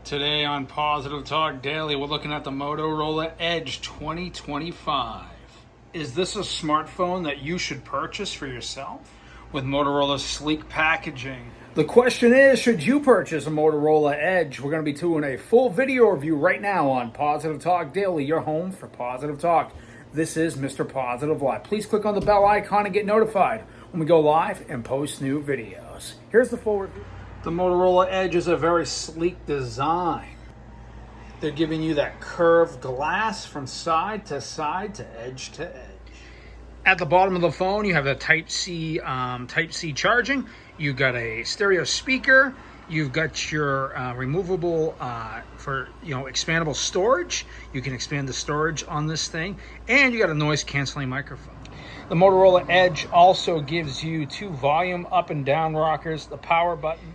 Today on Positive Talk Daily, we're looking at the Motorola Edge 2025. Is this a smartphone that you should purchase for yourself? With Motorola's sleek packaging. The question is, should you purchase a Motorola Edge? We're going to be doing a full video review right now on Positive Talk Daily, your home for positive talk. This is Mr. Positive Live. Please click on the bell icon and get notified when we go live and post new videos. Here's the full review. The Motorola Edge is a very sleek design. They're giving you that curved glass from side to side to edge to edge. At the bottom of the phone, you have the Type-C charging. You've got a stereo speaker. You've got your removable expandable storage. You can expand the storage on this thing, and you got a noise canceling microphone. The Motorola Edge also gives you two volume up and down rockers, the power button.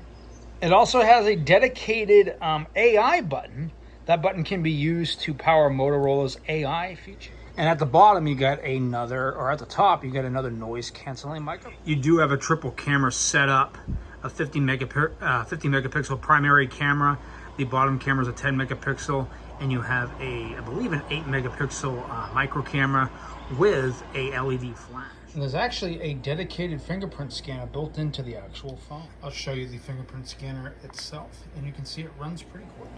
It also has a dedicated AI button. That button can be used to power Motorola's AI feature. And at the bottom, you got at the top, you got another noise canceling microphone. You do have a triple camera setup, a 50 megapixel primary camera. The bottom camera is a 10 megapixel, and you have I believe an 8 megapixel micro camera with a LED flash. And there's actually a dedicated fingerprint scanner built into the actual phone. I'll show you the fingerprint scanner itself, and you can see it runs pretty quick.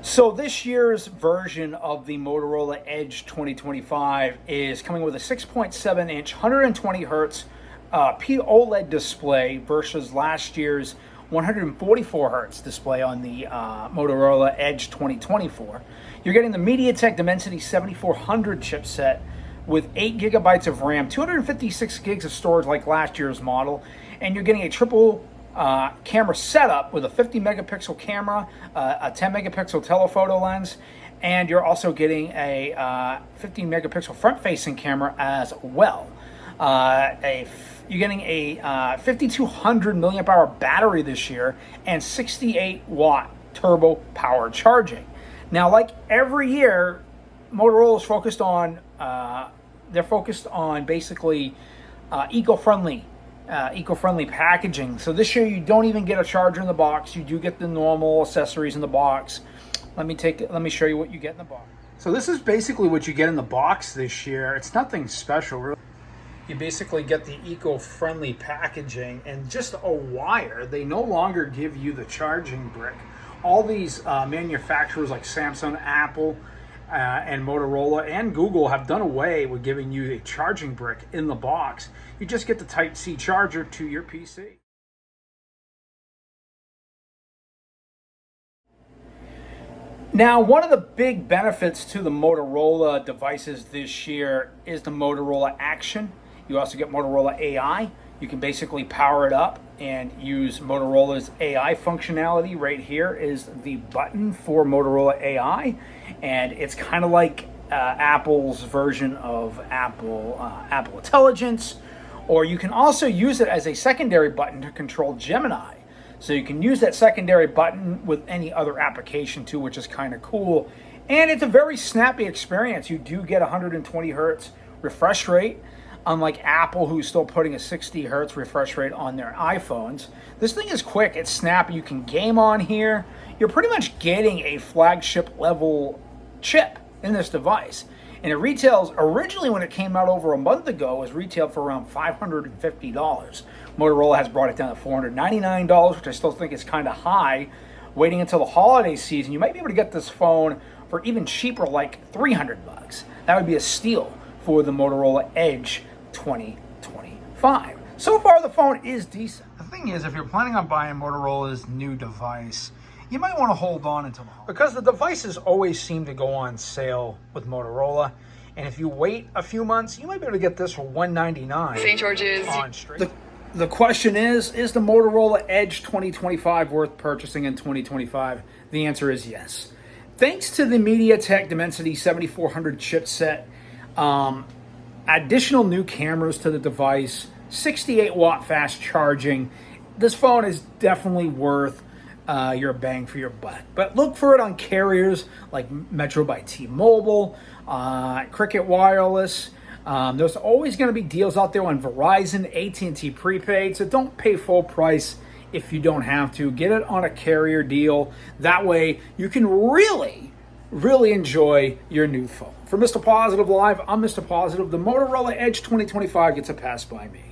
So this year's version of the Motorola Edge 2025 is coming with a 6.7-inch, 120 hertz OLED display versus last year's 144 hertz display on the Motorola Edge 2024. You're getting the MediaTek Dimensity 7400 chipset with 8 gigabytes of RAM, 256 gigs of storage like last year's model, and you're getting a triple camera setup with a 50 megapixel camera, a 10 megapixel telephoto lens, and you're also getting a 15 megapixel front-facing camera as well. You're getting a 5200 milliamp hour battery this year and 68 watt turbo power charging. Now, like every year, Motorola is focused on basically eco-friendly packaging. So this year you don't even get a charger in the box. You do get the normal accessories in the box. Let me show you what you get in the box. So this is basically what you get in the box this year. It's nothing special, really. You basically get the eco-friendly packaging and just a wire. They no longer give you the charging brick. All these manufacturers like Samsung, Apple, and Motorola and Google have done away with giving you a charging brick in the box. You just get the Type-C charger to your PC. Now, one of the big benefits to the Motorola devices this year is the Motorola Action. You also get Motorola AI. You can basically power it up and use Motorola's AI functionality. Right here is the button for Motorola AI, and it's kind of like Apple's version of Apple Intelligence, or you can also use it as a secondary button to control Gemini. So you can use that secondary button with any other application too, which is kind of cool. And it's a very snappy experience. You do get 120 hertz refresh rate. Unlike Apple, who's still putting a 60 hertz refresh rate on their iPhones. This thing is quick, it's snappy, you can game on here. You're pretty much getting a flagship level chip in this device. And it retails, originally when it came out over a month ago, it was retailed for around $550. Motorola has brought it down to $499, which I still think is kind of high. Waiting until the holiday season, you might be able to get this phone for even cheaper, like $300. That would be a steal for the Motorola Edge 2025. So far, the phone is decent. The thing is, if you're planning on buying Motorola's new device, you might want to hold on until the holidays, because the devices always seem to go on sale with Motorola. And if you wait a few months, you might be able to get this for $199. St. George's. On straight. The question is the Motorola Edge 2025 worth purchasing in 2025? The answer is yes. Thanks to the MediaTek Dimensity 7400 chipset, additional new cameras to the device, 68 watt fast charging, this phone is definitely worth your bang for your buck. But look for it on carriers like Metro by T-Mobile, Cricket Wireless. There's always going to be deals out there on Verizon, AT&T prepaid, so don't pay full price if you don't have to. Get it on a carrier deal. That way you can really enjoy your new phone. For Mr. Positive Live, I'm Mr. Positive. The Motorola Edge 2025 gets a pass by me.